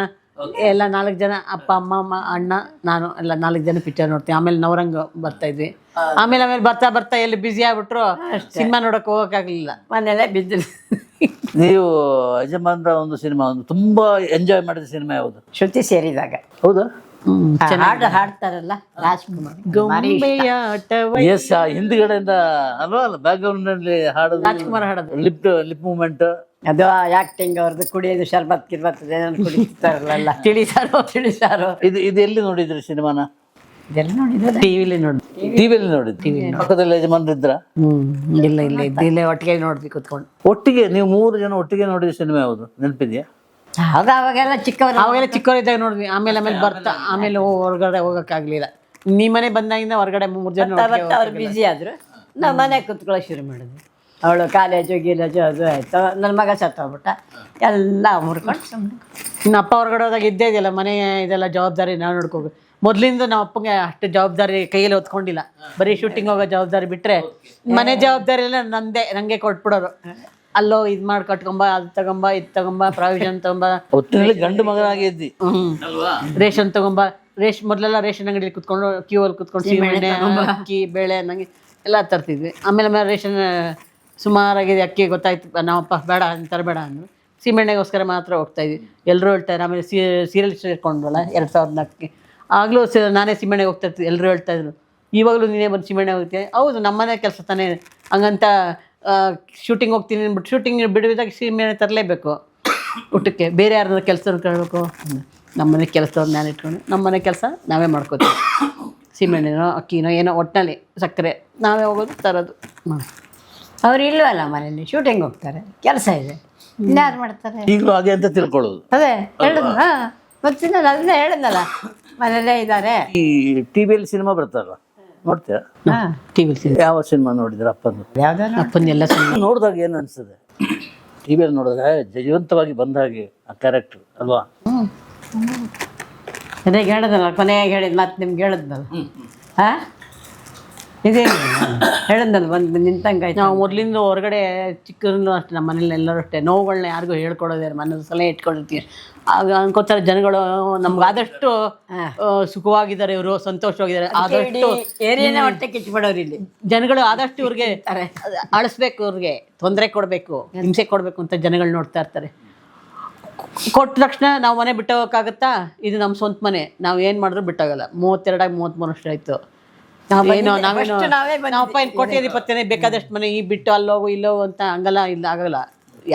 Speaker 2: ಎಲ್ಲ 4 ಜನ, ಅಪ್ಪ ಅಮ್ಮ ಅಣ್ಣ ನಾನು ಎಲ್ಲ 4 ಜನ ಪಿಕ್ಚರ್ ನೋಡ್ತೀವಿ. ಆಮೇಲೆ ನವರಂಗ ಬರ್ತಾ ಇದ್ವಿ. ಆಮೇಲೆ ಬರ್ತಾ ಎಲ್ಲಿ ಬ್ಯುಸಿ ಆಗ್ಬಿಟ್ರು, ಸಿನಿಮಾ ನೋಡೋಕೆ ಹೋಗೋಕ್ಕಾಗಲಿಲ್ಲ,
Speaker 4: ಮನೆಯಲ್ಲೇ ಬಿದ್ದು.
Speaker 1: ನೀವು ಯಜಮಾನ್ರ ಒಂದು ಸಿನಿಮಾ, ಒಂದು ತುಂಬಾ ಎಂಜಾಯ್ ಮಾಡಿದ ಸಿನಿಮಾ ಯಾವುದು?
Speaker 4: ಶ್ರುತಿ ಸೇರಿದಾಗ.
Speaker 1: ಹೌದಾ?
Speaker 4: ಹಾಡು ಹಾಡ್ತಾರಲ್ಲ ರಾಜ್ಕುಮಾರ್,
Speaker 1: ಎಸ್, ಹಿಂದ್ಗಡೆಯಿಂದ ಅಲ್ವಾ, ಬ್ಯಾಕ್ ಗ್ರೌಂಡ್ ನಲ್ಲಿ ಹಾಡೋದು
Speaker 2: ರಾಜ್ಕುಮಾರ್ ಹಾಡೋದು,
Speaker 1: ಲಿಪ್ ಮೂವ್ಮೆಂಟ್,
Speaker 4: ಅದು ಆಕ್ಟಿಂಗ್ ಅವ್ರದ್ದು. ಕುಡಿಯೋದು ಶರ್ಬತ್ ಕಿರ್ಬತ್ತದೆ ಕುಡಿತಾರಲ್ಲ, ತಿಳಿಸಾರು.
Speaker 1: ಇದು ಎಲ್ಲಿ ನೋಡಿದ್ರಿ ಸಿನಿಮಾನ?
Speaker 4: ಇದೆಲ್ಲ ನೋಡಿದ್ರೆ
Speaker 2: ಟಿವಿಲಿ
Speaker 1: ಟಿವಿಯಲ್ಲಿ ನೋಡಿದ್ರಿ? ಪಕ್ಕದಲ್ಲಿ ಯಜಮಾನ್ರು ಇದ್ರ?
Speaker 2: ಇಲ್ಲ ಇಲ್ಲೇ ಒಟ್ಟಿಗೆ ನೋಡ್ವಿ ಕುತ್ಕೊಂಡು.
Speaker 1: ಒಟ್ಟಿಗೆ ನೀವು 3 ಜನ ಒಟ್ಟಿಗೆ ನೋಡಿದ ಸಿನಿಮಾ ಯಾವುದು ನೆನಪಿದೆಯಾ?
Speaker 4: ಅವಾಗೆಲ್ಲ
Speaker 2: ಚಿಕ್ಕವರಿದ್ದಾಗ ನೋಡಿದ್ವಿ. ಆಮೇಲೆ ಆಮೇಲೆ ಹೊರಗಡೆ ಹೋಗೋಕ್ಕಾಗಲಿಲ್ಲ. ಮನೆ ಬಂದಾಗಿಂದ ಹೊರಗಡೆ 3 ಜನ
Speaker 4: ಅವ್ರು ಬ್ಯುಸಿ ಆದ್ರು, ನಾವು ಮನೆ ಕುತ್ಕೊಳ್ಳೋಕೆ ಶುರು ಮಾಡಿದ್ವಿ. ಅವಳು ಕಾಲೇಜು ಗೀಲೇಜು ಅದು ಆಯ್ತು. ನನ್ನ ಮಗ ಸತ್ತೋಗ್ಬಿಟ್ಟ, ಎಲ್ಲ ಮುರ್ಕೊಂಡು ಸುಮ್ಮನೆ.
Speaker 2: ಇನ್ನು ಅಪ್ಪ ಹೊರಗಡೆ ಹೋದಾಗ ಇದ್ದೇ ಇದೆಯಲ್ಲ, ಮನೆ ಇದೆಲ್ಲ ಜವಾಬ್ದಾರಿ ನಾವು ನೋಡ್ಕೋಬೇಕು. ಮೊದಲಿಂದ ನಮ್ಮ ಅಪ್ಪಗೆ ಅಷ್ಟು ಜವಾಬ್ದಾರಿ ಕೈಯಲ್ಲಿ ಹೊತ್ಕೊಂಡಿಲ್ಲ. ಬರೀ ಶೂಟಿಂಗ್ ಹೋಗೋ ಜವಾಬ್ದಾರಿ ಬಿಟ್ಟರೆ ಮನೆ ಜವಾಬ್ದಾರಿ ಎಲ್ಲ ನನಗೆ ಕೊಟ್ಬಿಡೋರು. ಅಲ್ಲೋ ಇದು ಮಾಡಿ ಕಟ್ಕೊಂಬ, ಅದು ತಗೊಂಬ, ಇದು ತಗೊಂಬ, ಪ್ರಾವಿಷನ್ ತಗೊಂಬ.
Speaker 1: ಒಟ್ಟಿನಲ್ಲಿ ಗಂಡು ಮಗನಾಗಿ ಇದ್ದಿ.
Speaker 2: ರೇಷನ್ ತಗೊಂಬ. ಮೊದಲೆಲ್ಲ ರೇಷನ್ ಅಂಗಡಿಯಲ್ಲಿ ಕುತ್ಕೊಂಡು ಕ್ಯೂ ಅಲ್ಲಿ ಕುತ್ಕೊಂಡು ಸೀಮೆಣ್ಣೆ, ಅಕ್ಕಿ, ಬೇಳೆ ಅನ್ನಂಗೆ ಎಲ್ಲ ತರ್ತಿದ್ವಿ. ಆಮೇಲೆ ರೇಷನ್ ಸುಮಾರಾಗಿದೆ, ಅಕ್ಕಿ ಗೊತ್ತಾಯ್ತು. ನಮ್ಮಪ್ಪ ಬೇಡ ತರಬೇಡ ಅಂದರು. ಸೀಮೆಣ್ಣೆಗೋಸ್ಕರ ಮಾತ್ರ ಹೋಗ್ತಾ ಇದ್ವಿ. ಎಲ್ಲರೂ ಹೇಳ್ತಾರೆ. ಆಮೇಲೆ ಸೀರಿಯಲ್ ಸೇರ್ಕೊಂಡ್ವಲ್ಲ 2004ಕ್ಕೆ, ಆಗಲೂ ನಾನೇ ಸೀಮೆಣ್ಣೆಗೆ ಹೋಗ್ತಾ ಇರ್ತೀನಿ. ಎಲ್ಲರೂ ಹೇಳ್ತಾಯಿದ್ರು ಇವಾಗಲೂ ನೀನೇ ಬಂದು ಸೀಮೆಣ್ಣೆ ಹೋಗ್ತೀಯ. ಹೌದು, ನಮ್ಮನೆ ಕೆಲಸ ತಾನೇ. ಹಂಗಂತ ಶೂಟಿಂಗ್ ಹೋಗ್ತೀನಿ ಅಂದ್ಬಿಟ್ಟು ಶೂಟಿಂಗ್ ಬಿಡುವಿದಾಗ ಸೀಮೆಣ್ಣೆ ತರಲೇಬೇಕು ಊಟಕ್ಕೆ. ಬೇರೆ ಯಾರನ್ನ ಕೆಲಸದವ್ರು ಕೇಳಬೇಕು? ನಮ್ಮನೆ ಕೆಲಸದವ್ರು ನಾನು ಇಟ್ಕೊಂಡು ನಮ್ಮನೆ ಕೆಲಸ ನಾವೇ ಮಾಡ್ಕೋತೀವಿ. ಸೀಮೆಣ್ಣೆನೋ ಅಕ್ಕಿನೋ ಏನೋ ಒಟ್ಟಿನಲ್ಲಿ ಸಕ್ಕರೆ ನಾವೇ ಹೋಗೋದು ತರೋದು.
Speaker 4: ಅವ್ರು ಇಲ್ವಲ್ಲ ಮನೇಲಿ, ಶೂಟಿಂಗ್ ಹೋಗ್ತಾರೆ, ಕೆಲಸ ಇದೆ, ಇನ್ಯಾರು ಮಾಡ್ತಾರೆ?
Speaker 1: ಈಗಲೂ ಹಾಗೆ ಅಂತ ತಿಳ್ಕೊಳ್ಳೋದು.
Speaker 4: ಅದೇ ಹೇಳಿದ್ನ ಗೊತ್ತಿಲ್ಲ, ಅದನ್ನೇ ಹೇಳಿದ್ನಲ್ಲ, ಮನೇಲೇ ಇದ್ದಾರೆ.
Speaker 1: ಈ ಟಿವಿಯಲ್ಲಿ ಸಿನಿಮಾ ಬರ್ತಾರಲ್ಲ, ನೋಡ್ತೀರಾ?
Speaker 2: ಟಿ.ವಿ.
Speaker 1: ಯಾವ ಸಿನಿಮಾ ನೋಡಿದ್ರೆ ಅಪ್ಪಂದು?
Speaker 4: ಯಾವ್ದಾರ
Speaker 2: ಅಪ್ಪನ ಎಲ್ಲ ಸಿನಿಮಾ
Speaker 1: ನೋಡಿದಾಗ ಏನು ಅನಿಸ್ತದೆ? ಟಿವಿಯಲ್ಲಿ ನೋಡಿದ್ರೆ ಜೀವಂತವಾಗಿ ಬಂದ ಹಾಗೆ ಆ ಕ್ಯಾರೆಕ್ಟರ್ ಅಲ್ವಾ?
Speaker 4: ಅದೇ ಹೇಳಿದ್ನಲ್ಲ, ಕೊನೆಯಾಗಿ ಹೇಳಿದ್ ಮತ್ತೆ ನಿಮ್ಗೆ ಹೇಳಿದ್ನಲ್ಲ. ಹಾಂ, ಇದೇ ಹೇಳಿದ್ನಲ್ಲ, ಬಂದು ನಿಂತಂಗಾಯ್ತು.
Speaker 2: ನಾವು ಮೊದಲಿಂದ ಹೊರಗಡೆ ಚಿಕ್ಕದ್ರಿಂದ ಅಷ್ಟೇ, ನಮ್ಮ ಮನೇಲಿ ಎಲ್ಲರೂ ಅಷ್ಟೇ ನೋವುಗಳನ್ನ ಯಾರಿಗೂ ಹೇಳ್ಕೊಡೋದೇ ಮನಸ್ಸು ಸಲಹೆ ಇಟ್ಕೊಂಡಿರ್ತೀವಿ. ಆಗ ಅನ್ಕೋತಾರೆ ಜನಗಳು ನಮ್ಗೆ ಆದಷ್ಟು ಸುಖವಾಗಿದ್ದಾರೆ, ಇವರು ಸಂತೋಷವಾಗಿದ್ದಾರೆ, ಆದಷ್ಟು
Speaker 4: ಏರಿಯಾನೇ ಹೊಟ್ಟೆ ಕಿಚ್ಚಿಬಿಡೋರು ಇಲ್ಲಿ
Speaker 2: ಜನಗಳು ಆದಷ್ಟು ಇವ್ರಿಗೆ ಅಳಿಸ್ಬೇಕು, ಇವ್ರಿಗೆ ತೊಂದರೆ ಕೊಡಬೇಕು, ಹಿಂಸೆ ಕೊಡಬೇಕು ಅಂತ ಜನಗಳು ನೋಡ್ತಾ ಇರ್ತಾರೆ. ಕೊಟ್ಟ ತಕ್ಷಣ ನಾವು ಮನೆ ಬಿಟ್ಟೋಗೋಕ್ಕಾಗತ್ತಾ? ಇದು ನಮ್ಮ ಸ್ವಂತ ಮನೆ, ನಾವು ಏನು ಮಾಡಿದ್ರು ಬಿಟ್ಟೋಗಲ್ಲ. 33 ವರ್ಷ ಆಯಿತು. ಏನೋ ನಾವೇನೋ ನಾವಪ್ಪ ಏನು ಕೋಟ್ಯಾಧಿಪತಿನೇ, ಬೇಕಾದಷ್ಟು ಮನೆ ಈ ಬಿಟ್ಟು ಅಲ್ಲೋಗು ಇಲ್ಲೋಗು ಅಂತ ಹಂಗಲ್ಲ, ಇಲ್ಲ ಆಗಲ್ಲ.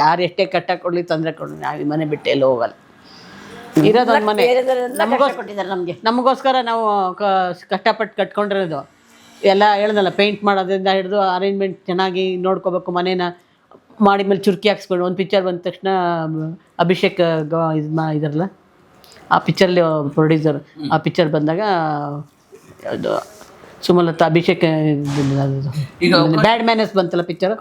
Speaker 2: ಯಾರು ಎಷ್ಟೇ ಕಟ್ಟ ಕೊಡಲಿ ತೊಂದರೆ ಕೊಡಲಿ, ನಾವು ಈ ಮನೆ ಬಿಟ್ಟು ಎಲ್ಲೋ ಹೋಗಲ್ಲ. ಇರೋದೊಂದು ಮನೆ
Speaker 4: ಕೊಟ್ಟಿದ್ದಾರೆ ನಮಗೆ.
Speaker 2: ನಮಗೋಸ್ಕರ ನಾವು ಕಷ್ಟಪಟ್ಟು ಕಟ್ಕೊಂಡಿರೋದು. ಎಲ್ಲ ಹೇಳ್ದಲ್ಲ, ಪೇಂಟ್ ಮಾಡೋದ್ರಿಂದ ಹಿಡಿದು ಅರೇಂಜ್ಮೆಂಟ್ ಚೆನ್ನಾಗಿ ನೋಡ್ಕೋಬೇಕು, ಮನೇನ ಮಾಡಿದ್ಮೇಲೆ ಚುರುಕಿ ಹಾಕ್ಸ್ಕೊಂಡು. ಒಂದು ಪಿಕ್ಚರ್ ಬಂದ ತಕ್ಷಣ ಅಭಿಷೇಕ್ ಇದಾರಲ್ಲ, ಆ ಪಿಕ್ಚರ್ಲಿ ಪ್ರೊಡ್ಯೂಸರ್, ಆ ಪಿಕ್ಚರ್ ಬಂದಾಗ ಅದು ಸುಮಲತಾ ಅಭಿಷೇಕ್ ಬ್ಯಾಡ್ ಮ್ಯಾನಸ್ ಬಂತಲ್ಲ ಪಿಕ್ಚರ್,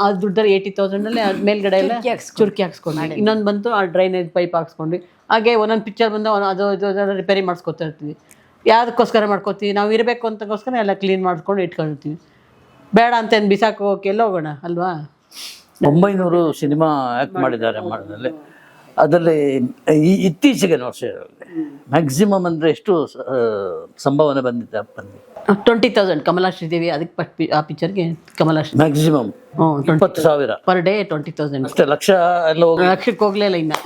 Speaker 2: ಅದು ದುಡ್ಡಲ್ಲಿ 80,000 ಅದು ಮೇಲ್ಗಡೆ ಎಲ್ಲ ಚುರುಕಿ ಹಾಕ್ಸ್ಕೊಂಡು. ಇನ್ನೊಂದು ಬಂತು, ಆ ಡ್ರೈನೇಜ್ ಪೈಪ್ ಹಾಕ್ಸ್ಕೊಂಡು. ಹಾಗೆ ಒಂದೊಂದು ಪಿಕ್ಚರ್ ಬಂದು ಅದು ಇದು ರಿಪೇರಿ ಮಾಡಿಸ್ಕೊತಾ ಇರ್ತೀವಿ. ಯಾವುದಕ್ಕೋಸ್ಕರ ಮಾಡ್ಕೋತೀವಿ? ನಾವು ಇರಬೇಕು ಅಂತಕ್ಕೋಸ್ಕರ ಎಲ್ಲ ಕ್ಲೀನ್ ಮಾಡಿಸ್ಕೊಂಡು ಇಟ್ಕೊಂಡಿರ್ತೀವಿ. ಬೇಡ ಅಂತ ಏನು ಬಿಸಾಕಿ ಹೋಗಿ ಎಲ್ಲ ಹೋಗೋಣ ಅಲ್ವಾ?
Speaker 1: 900 ಸಿನಿಮಾ ಆ್ಯಕ್ಟ್ ಮಾಡಿದ್ದಾರೆ ಮಾಡಿದಲ್ಲಿ. ಅದರಲ್ಲಿ ಇತ್ತೀಚೆಗೆ ವರ್ಷಗಳಲ್ಲಿ ಮ್ಯಾಕ್ಸಿಮಮ್ ಅಂದರೆ ಎಷ್ಟು ಸಂಭಾವನೆ ಬಂದಿದೆ ಅಪ್ಪನಿಗೆ?
Speaker 2: 20,000 ಕಮಲಾ ಶ್ರೀದೇವಿ, ಅದಕ್ಕೆ ಆ ಪಿಕ್ಚರ್ಗೆ Kamala Shri
Speaker 1: maximum 20,000
Speaker 2: per day 20,000
Speaker 1: ಅಷ್ಟೇ. ಲಕ್ಷ ಎಲ್ಲ ಹೋಗಿ
Speaker 2: ಲಕ್ಷಕ್ಕೆ ಹೋಗ್ಲಿಲ್ಲ ಇನ್ನು.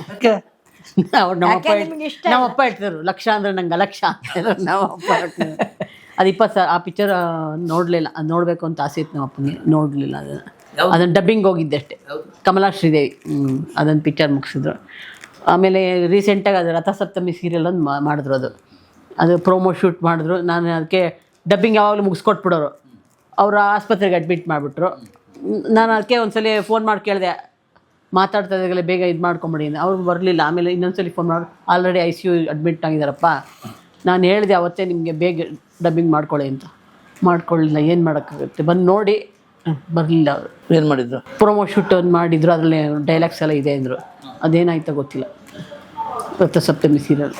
Speaker 2: ಅವ್ರು ನಮ್ಮಪ್ಪ ಹೇಳ್ತಿದ್ರು ಲಕ್ಷ ಅಂದ್ರೆ ನಂಗೆ ಲಕ್ಷ ಅಂತ. ನಮ್ಮಪ್ಪ ಅದು 20,000. ಆ ಪಿಕ್ಚರ್ ನೋಡಲಿಲ್ಲ, ಅದು ನೋಡಬೇಕು ಅಂತ ಆಸೆ ಇತ್ತು ನಮ್ಮ ಅಪ್ಪನಿಗೆ, ನೋಡಲಿಲ್ಲ ಅದನ್ನು ಡಬ್ಬಿಂಗ್ ಹೋಗಿದ್ದೆ ಅಷ್ಟೇ. ಕಮಲಾ ಶ್ರೀದೇವಿ ಅದನ್ನು ಪಿಕ್ಚರ್ ಮುಗಿಸಿದ್ರು. ಆಮೇಲೆ ರೀಸೆಂಟಾಗಿ ಅದು ರಥಸಪ್ತಮಿ ಸೀರಿಯಲ್ ಒಂದು ಮಾಡಿದ್ರು. ಅದು ಪ್ರೋಮೋ ಶೂಟ್ ಮಾಡಿದ್ರು. ನಾನು ಅದಕ್ಕೆ ಡಬ್ಬಿಂಗ್ ಯಾವಾಗಲೂ ಮುಗಿಸ್ಕೊಟ್ಬಿಡೋರು. ಅವರು ಆಸ್ಪತ್ರೆಗೆ ಅಡ್ಮಿಟ್ ಮಾಡಿಬಿಟ್ರು. ನಾನು ಅದಕ್ಕೆ ಒಂದ್ಸಲ ಫೋನ್ ಮಾಡಿ ಕೇಳಿದೆ, ಮಾತಾಡ್ತಾ ಇದ್ದಾಗಲೇ ಬೇಗ ಇದು ಮಾಡ್ಕೊಂಬಿಡಿ. ಅವ್ರು ಬರಲಿಲ್ಲ. ಆಮೇಲೆ ಇನ್ನೊಂದ್ಸಲಿ ಫೋನ್ ಮಾಡಿ, ಆಲ್ರೆಡಿ ICU ಅಡ್ಮಿಟ್ ಆಗಿದ್ದಾರಪ್ಪ, ನಾನು ಹೇಳಿದೆ ಅವತ್ತೇ ನಿಮಗೆ ಬೇಗ ಡಬ್ಬಿಂಗ್ ಮಾಡ್ಕೊಳ್ಳಿ ಅಂತ. ಮಾಡ್ಕೊಳ್ಳಿಲ್ಲ, ಏನು ಮಾಡೋಕ್ಕಾಗುತ್ತೆ. ಬಂದು ನೋಡಿ ಬರಲಿಲ್ಲ. ಅವರು
Speaker 1: ಏನು ಮಾಡಿದ್ರು?
Speaker 2: ಪ್ರೊಮೋ ಶೂಟ್ ಒಂದು ಮಾಡಿದ್ರು, ಅದರಲ್ಲಿ ಡೈಲಾಗ್ಸ್ ಎಲ್ಲ ಇದೆ ಅಂದರು. ಅದೇನಾಯ್ತೋ ಗೊತ್ತಿಲ್ಲ. ರಥಸಪ್ತಮಿ ಸೀರಿಯಲ್.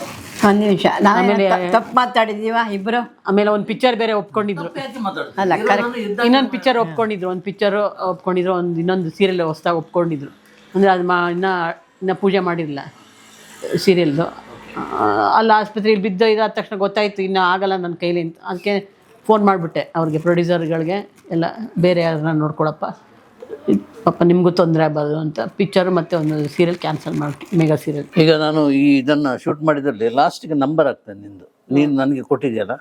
Speaker 4: ಒಂದು ನಿಮಿಷ, ಆಮೇಲೆ ತಪ್ಪು ಮಾತಾಡಿದ್ದೀವ ಇಬ್ಬರು.
Speaker 2: ಆಮೇಲೆ ಒಂದು ಪಿಕ್ಚರ್ ಬೇರೆ ಒಪ್ಕೊಂಡಿದ್ರು.
Speaker 4: ಅಲ್ಲ, ಕರೆಕ್ಟ್.
Speaker 2: ಇನ್ನೊಂದು ಪಿಕ್ಚರ್ ಒಪ್ಕೊಂಡಿದ್ರು, ಒಂದು ಇನ್ನೊಂದು ಸೀರಿಯಲ್ ಹೊಸ್ದಾಗಿ ಒಪ್ಕೊಂಡಿದ್ರು. ಅಂದರೆ ಅದು ಇನ್ನೂ ಪೂಜೆ ಮಾಡಿರಲಿಲ್ಲ ಸೀರಿಯಲ್ದು. ಅಲ್ಲಿ ಆಸ್ಪತ್ರೆಯಲ್ಲಿ ಬಿದ್ದು ಇದಾದ ತಕ್ಷಣ ಗೊತ್ತಾಯಿತು ಇನ್ನೂ ಆಗಲ್ಲ ನನ್ನ ಕೈಲಿ ಅಂತ. ಅದಕ್ಕೆ ಫೋನ್ ಮಾಡಿಬಿಟ್ಟೆ ಅವ್ರಿಗೆ, ಪ್ರೊಡ್ಯೂಸರ್ಗಳಿಗೆ ಎಲ್ಲ, ಬೇರೆ ಯಾರನ್ನ ನೋಡ್ಕೊಳಪ್ಪ, ಪಾಪ ನಿಮಗೂ ತೊಂದರೆ ಆಗ್ಬಾರ್ದು ಅಂತ. ಪಿಕ್ಚರು ಮತ್ತು ಒಂದು ಸೀರಿಯಲ್ ಕ್ಯಾನ್ಸಲ್ ಮಾಡಿ, ಮೆಗಾ ಸೀರಿಯಲ್.
Speaker 1: ಈಗ ನಾನು ಇದನ್ನು ಶೂಟ್ ಮಾಡಿದ್ರಲ್ಲಿ ಲಾಸ್ಟಿಗೆ ನಂಬರ್ ಹಾಕ್ತೇನೆ ನಿಂದು, ನೀನು ನನಗೆ ಕೊಟ್ಟಿದೆಯಲ್ಲ,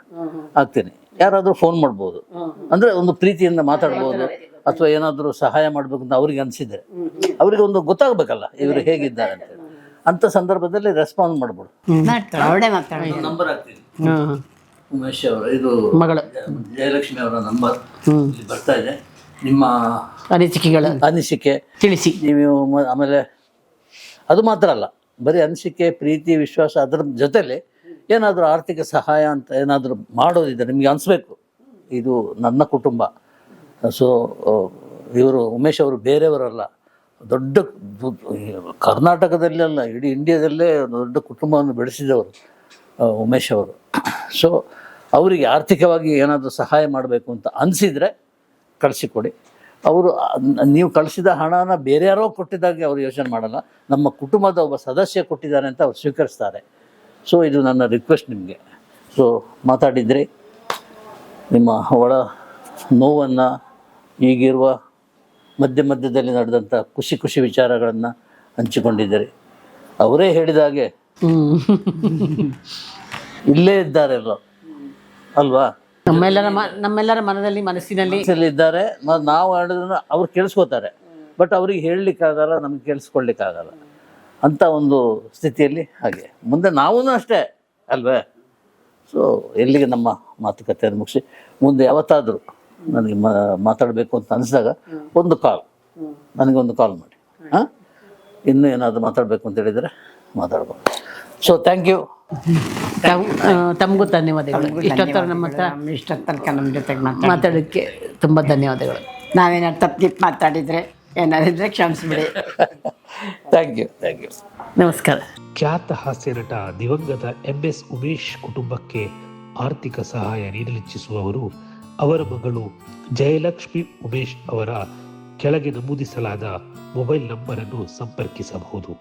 Speaker 1: ಹಾಕ್ತೇನೆ. ಯಾರಾದರೂ ಫೋನ್ ಮಾಡ್ಬೋದು, ಅಂದರೆ ಒಂದು ಪ್ರೀತಿಯಿಂದ ಮಾತಾಡ್ಬೋದು, ಅಥವಾ ಏನಾದರೂ ಸಹಾಯ ಮಾಡಬೇಕು ಅಂತ ಅವ್ರಿಗೆ ಅನಿಸಿದರೆ, ಅವರಿಗೆ ಒಂದು ಗೊತ್ತಾಗಬೇಕಲ್ಲ ಇವರು ಹೇಗಿದ್ದಾರೆ ಅಂತೇಳಿ. ಅಂಥ ಸಂದರ್ಭದಲ್ಲಿ ರೆಸ್ಪಾನ್ಸ್ ಮಾಡ್ಬೋದು.
Speaker 4: ಅವಳೇ ಮಾತಾಡೋದು.
Speaker 1: ನಂಬರ್ ಹಾಕ್ತೀನಿ. ಉಮೇಶ್ ಅವರ ಇದು
Speaker 2: ಮಗಳು
Speaker 1: ಜಯಲಕ್ಷ್ಮಿ ಅವರ ನಂಬರ್ ಇಲ್ಲಿ ಬರ್ತಾ ಇದೆ. ನಿಮ್ಮ ಅನಿಸಿಕೆ
Speaker 2: ತಿಳಿಸಿ.
Speaker 1: ನೀವು ಆಮೇಲೆ ಅದು ಮಾತ್ರ ಅಲ್ಲ, ಬರೀ ಅನಿಸಿಕೆ, ಪ್ರೀತಿ, ವಿಶ್ವಾಸ, ಅದರ ಜೊತೆಲಿ ಏನಾದರೂ ಆರ್ಥಿಕ ಸಹಾಯ ಅಂತ ಏನಾದರೂ ಮಾಡೋದಿದೆ ನಿಮಗೆ ಅನಿಸ್ಬೇಕು, ಇದು ನನ್ನ ಕುಟುಂಬ. ಸೊ ಇವರು ಉಮೇಶ್ ಅವರು ಬೇರೆಯವರಲ್ಲ, ದೊಡ್ಡ ಕರ್ನಾಟಕದಲ್ಲೇ ಅಲ್ಲ, ಇಡೀ ಇಂಡಿಯಾದಲ್ಲೇ ದೊಡ್ಡ ಕುಟುಂಬವನ್ನು ಬೆಳೆಸಿದವರು ಉಮೇಶ್ ಅವರು. ಸೊ ಅವರಿಗೆ ಆರ್ಥಿಕವಾಗಿ ಏನಾದರೂ ಸಹಾಯ ಮಾಡಬೇಕು ಅಂತ ಅನಿಸಿದರೆ ಕಳಿಸಿಕೊಡಿ. ಅವರು ನೀವು ಕಳಿಸಿದ ಹಣನ ಬೇರೆ ಯಾರೋ ಕೊಟ್ಟಿದ್ದಾಗೆ ಅವರು ಯೋಚನೆ ಮಾಡಲ್ಲ, ನಮ್ಮ ಕುಟುಂಬದ ಒಬ್ಬ ಸದಸ್ಯ ಕೊಟ್ಟಿದ್ದಾರೆ ಅಂತ ಅವ್ರು ಸ್ವೀಕರಿಸ್ತಾರೆ. ಸೊ ಇದು ನನ್ನ ರಿಕ್ವೆಸ್ಟ್ ನಿಮಗೆ. ಸೊ ಮಾತಾಡಿದ್ರಿ, ನಿಮ್ಮ ಒಳ ನೋವನ್ನು, ಈಗಿರುವ ಮಧ್ಯದಲ್ಲಿ ನಡೆದಂಥ ಖುಷಿ ವಿಚಾರಗಳನ್ನು ಹಂಚಿಕೊಂಡಿದ್ದೀರಿ. ಅವರೇ ಹೇಳಿದ ಹಾಗೆ ಇಲ್ಲೇ ಇದ್ದಾರೆ ಎಲ್ಲೋ ಅಲ್ವಾ,
Speaker 2: ನಮ್ಮೆಲ್ಲರ ಮನಸ್ಸಿನಲ್ಲಿ
Speaker 1: ಇದ್ದಾರೆ. ನಾವು ಹೇಳಿದ್ರೆ ಅವ್ರು ಕೇಳಿಸ್ಕೋತಾರೆ, ಬಟ್ ಅವ್ರಿಗೆ ಹೇಳಲಿಕ್ಕಾಗಲ್ಲ, ನಮ್ಗೆ ಕೇಳಿಸ್ಕೊಳ್ಲಿಕ್ಕಾಗಲ್ಲ ಅಂತ ಒಂದು ಸ್ಥಿತಿಯಲ್ಲಿ. ಹಾಗೆ ಮುಂದೆ ನಾವೂ ಅಷ್ಟೇ ಅಲ್ವೇ. ಸೊ ಎಲ್ಲಿಗೆ ನಮ್ಮ ಮಾತುಕತೆಯನ್ನು ಮುಗಿಸಿ ಮುಂದೆ ಯಾವತ್ತಾದರೂ ನನಗೆ ಮಾತಾಡಬೇಕು ಅಂತ ಅನಿಸಿದಾಗ ನನಗೊಂದು ಕಾಲ್ ಮಾಡಿ. ಹಾಂ, ಇನ್ನೂ ಏನಾದರೂ ಮಾತಾಡಬೇಕು ಅಂತ ಹೇಳಿದರೆ ಮಾತಾಡ್ಬೋದು. So thank you.
Speaker 2: ತಮಗೂ ಧನ್ಯವಾದಗಳು. ಇಷ್ಟೊತ್ತರ ನಮ್ಮ ಹತ್ರ
Speaker 4: ತನಕ ನಮ್ಮ ಜೊತೆಗೆ
Speaker 2: ಮಾತಾಡೋಕ್ಕೆ ತುಂಬ ಧನ್ಯವಾದಗಳು.
Speaker 4: ನಾವೇನಾದ್ರು ತಪ್ಪಿಗೆ ಮಾತಾಡಿದರೆ ಏನಾರಿದ್ರೆ ಕ್ಷಮಿಸ್ಬಿಡಿ.
Speaker 1: Thank you.
Speaker 2: ನಮಸ್ಕಾರ.
Speaker 7: ಖ್ಯಾತ ಹಾಸ್ಯ ನಟ ದಿವಂಗತ MS ಉಮೇಶ್ ಕುಟುಂಬಕ್ಕೆ ಆರ್ಥಿಕ ಸಹಾಯ ನೀಡಲಿಚ್ಛಿಸುವವರು ಅವರ ಮಗಳು ಜಯಲಕ್ಷ್ಮಿ ಉಮೇಶ್ ಅವರ ಕೆಳಗೆ ನಮೂದಿಸಲಾದ ಮೊಬೈಲ್ ನಂಬರ್ ಅನ್ನು ಸಂಪರ್ಕಿಸಬಹುದು.